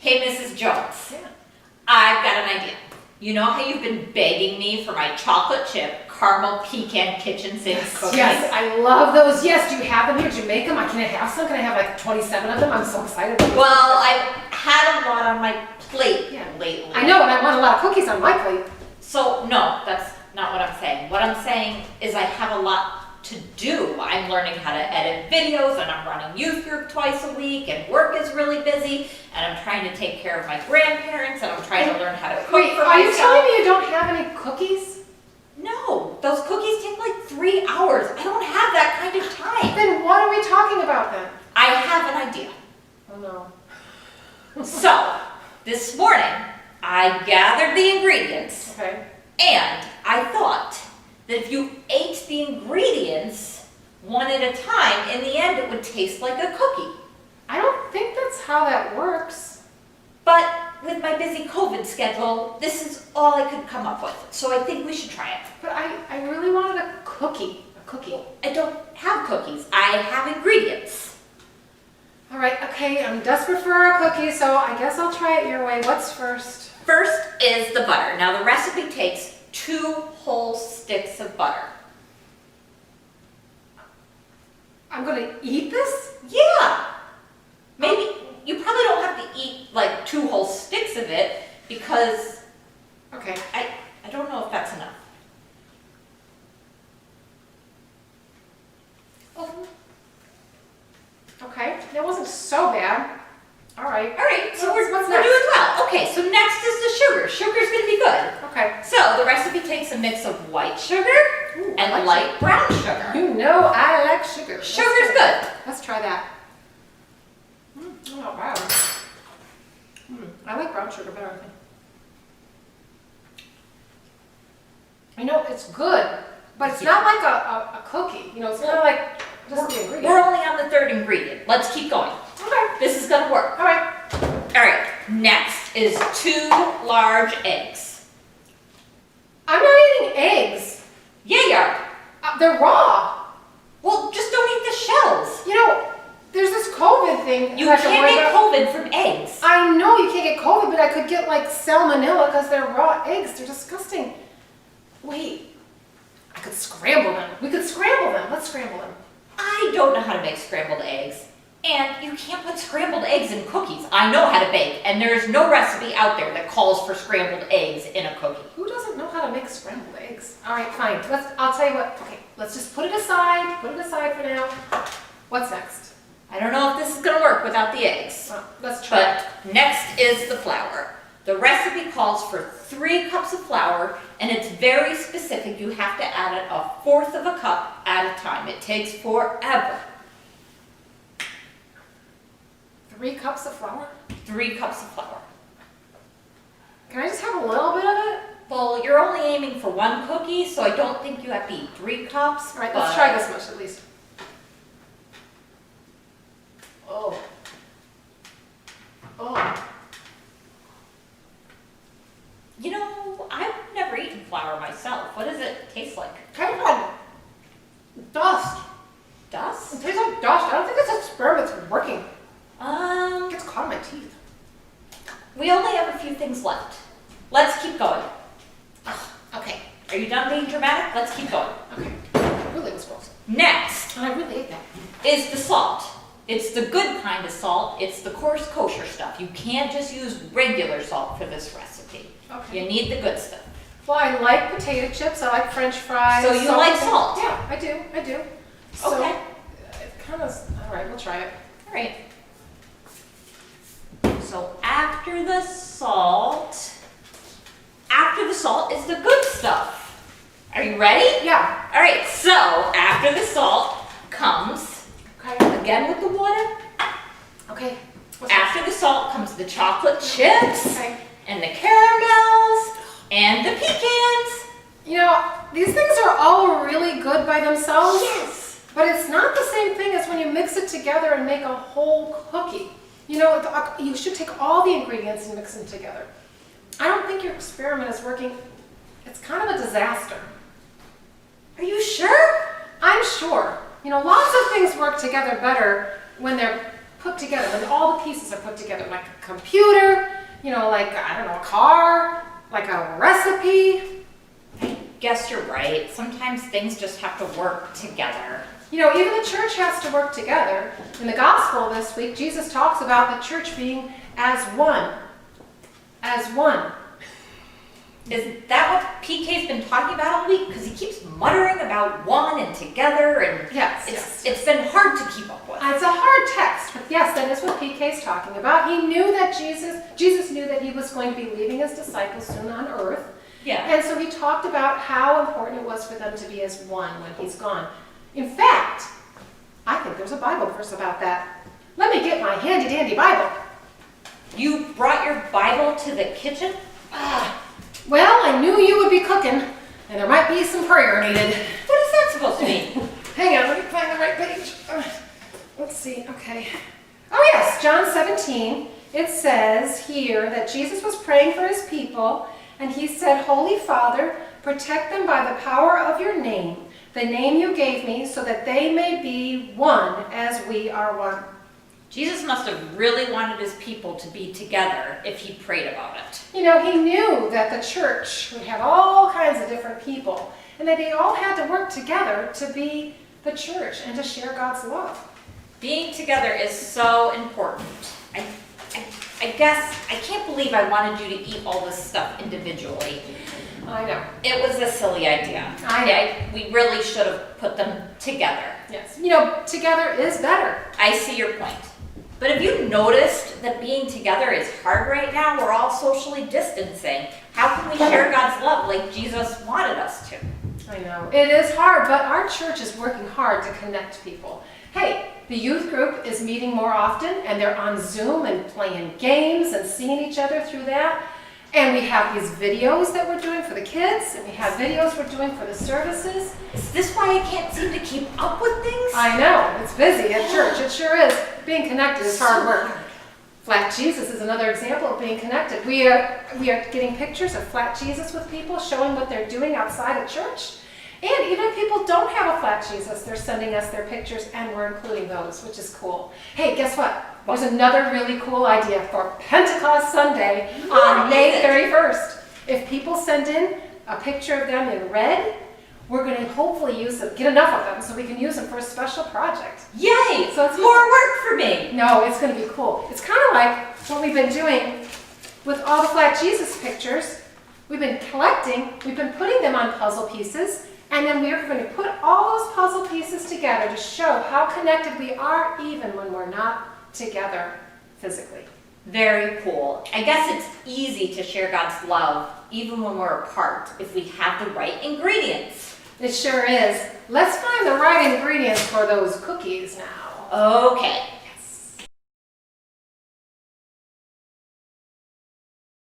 Hey, Mrs. Jones. Yeah. I've got an idea. You know how you've been begging me for my chocolate chip caramel pecan kitchen sink cookies? Yes, I love those. Yes, do you have them here? Did you make them? Can I have some? Can I have like 27 of them? I'm so excited. Well, I've had a lot on my plate lately. I know, and I want a lot of cookies on my plate. So, no, that's not what I'm saying. What I'm saying is I have a lot to do. I'm learning how to edit videos, and I'm running youth group twice a week, and work is really busy, and I'm trying to take care of my grandparents, and I'm trying to learn how to cook Wait, for are you myself. telling me you don't have any cookies? No, those cookies take like 3 hours. I don't have that kind of time. Then what are we talking about then? I have an idea. Oh no. So, this morning, I gathered the ingredients, Okay. and I thought that if you ate the ingredients one at a time, in the end it would taste like a cookie. I don't think that's how that works. But with my busy COVID schedule, this is all I could come up with. So I think we should try it. But I really wanted a cookie. A cookie. I don't have cookies. I have ingredients. All right, okay, I'm desperate for a cookie, so I guess I'll try it your way. What's first? First is the butter. Now the recipe takes 2 whole sticks of butter. I'm gonna eat this? Yeah. Maybe you probably don't have to eat like 2 whole sticks of it because Okay. I don't know if that's enough. Oh, Okay, that wasn't so bad. All right. all right. So What's we're next? doing well. Okay, so next is the sugar. Sugar's gonna be good. Okay. So the recipe takes a mix of white sugar Ooh, I and like light brown sugar. You know I like sugar. Sugar's good. Let's try that. Oh, wow. I like brown sugar better, I think. I know, it's good, but it's not like a cookie. You know, it's not like just the ingredient. We're only on the 3rd ingredient. Let's keep going. Okay. This is gonna work. All right. All right. Next is 2 large eggs. I'm not eating eggs. Yeah, you are. They're raw. Well, just don't eat the shells. You know, there's this COVID thing. You that I have to can't worry get about. COVID from eggs. I know you can't get COVID, but I could get like salmonella because they're raw eggs. They're disgusting. Wait, I could scramble them. We could scramble them. Let's scramble them. I don't know how to make scrambled eggs. And you can't put scrambled eggs in cookies. I know how to bake, and there's no recipe out there that calls for scrambled eggs in a cookie. Who doesn't know how to make scrambled eggs? All right, fine. I'll tell you what. Okay, let's just put it aside. Put it aside for now. What's next? I don't know if this is gonna work without the eggs. Well, let's try it. But next is the flour. The recipe calls for 3 cups of flour, and it's very specific. You have to add it 1/4 of a cup at a time. It takes forever. 3 cups of flour? 3 cups of flour. Can I just have a little bit of it? Well, you're only aiming for 1 cookie, so I don't think you have to eat 3 cups. All right, let's try this much at least. Oh. Oh. You know, I've never eaten flour myself. What does it taste like? Kind of like dust. Dust? It tastes like dust. I don't think this experiment's working. It gets caught in my teeth. We only have a few things left. Let's keep going. Okay, are you done being dramatic? Let's keep going. Okay. It really was gross. Next And I really ate that. is the salt. It's the good kind of salt. It's the coarse kosher stuff. You can't just use regular salt for this recipe. Okay. You need the good stuff. Well, I like potato chips. I like French fries. So you like salt? Yeah, I do. I do. So, Okay. It kind of. All right, we'll try it. All right. So after the salt is the good stuff. Are you ready? Yeah. All right, so after the salt comes, Okay. again with the water, Okay. after the salt comes the chocolate chips Okay. and the caramels and the pecans. You know, these things are all really good by themselves. Yes. But it's not the same thing as when you mix it together and make a whole cookie. You know, you should take all the ingredients and mix them together. I don't think your experiment is working. It's kind of a disaster. Are you sure? I'm sure. You know, lots of things work together better when they're put put together, when all the pieces are put together, like a computer, like, I don't know, a car, like a recipe. Guess you're right. Sometimes things just have to work together. Even the church has to work together. In the gospel this week, Jesus talks about the church being as one. As one. Is that what PK's been talking about all week? Because he keeps muttering about one and together, and Yes. it's been hard to keep up with. It's a hard text, but yes, that is what PK's talking about. He knew that Jesus knew that he was going to be leaving his disciples soon on earth. Yeah. And so he talked about how important it was for them to be as one when he's gone. In fact, I think there's a Bible verse about that. Let me get my handy dandy Bible. You brought your Bible to the kitchen? Well, I knew you would be cooking, and there might be some prayer needed. What is that supposed to mean? Hang on, let me find the right page. Let's see, okay. Oh yes, John 17, it says here that Jesus was praying for his people, and he said, Holy Father, protect them by the power of your name, the name you gave me, so that they may be one as we are one. Jesus must have really wanted his people to be together if he prayed about it. He knew that the church would have all kinds of different people, and that they all had to work together to be the church and to share God's love. Being together is so important. I guess I can't believe I wanted you to eat all this stuff individually. I know. It was a silly idea. I know. We really should have put them together. Yes. Together is better. I see your point. But have you noticed that being together is hard right now? We're all socially distancing. How can we share God's love like Jesus wanted us to? I know. It is hard, but our church is working hard to connect people. Hey, the youth group is meeting more often, and they're on Zoom and playing games and seeing each other through that. And we have these videos that we're doing for the kids, and we have videos we're doing for the services. Is this why I can't seem to keep up with things? I know, it's busy at church, it sure is. Being connected is hard work. Flat Jesus is another example of being connected. We are getting pictures of Flat Jesus with people, showing what they're doing outside of church. And even if people don't have a Flat Jesus, they're sending us their pictures, and we're including those, which is cool. Hey, guess what? There's another really cool idea for Pentecost Sunday on May 31st. If people send in a picture of them in red, we're going to hopefully get enough of them so we can use them for a special project. Yay! So it's more work for me. No, it's going to be cool. It's kind of like what we've been doing with all the Flat Jesus pictures. We've been collecting, we've been putting them on puzzle pieces, and then we're going to put all those puzzle pieces together to show how connected we are even when we're not together physically. Very cool. I guess it's easy to share God's love even when we're apart if we have the right ingredients. It sure is. Let's find the right ingredients for those cookies now. Okay.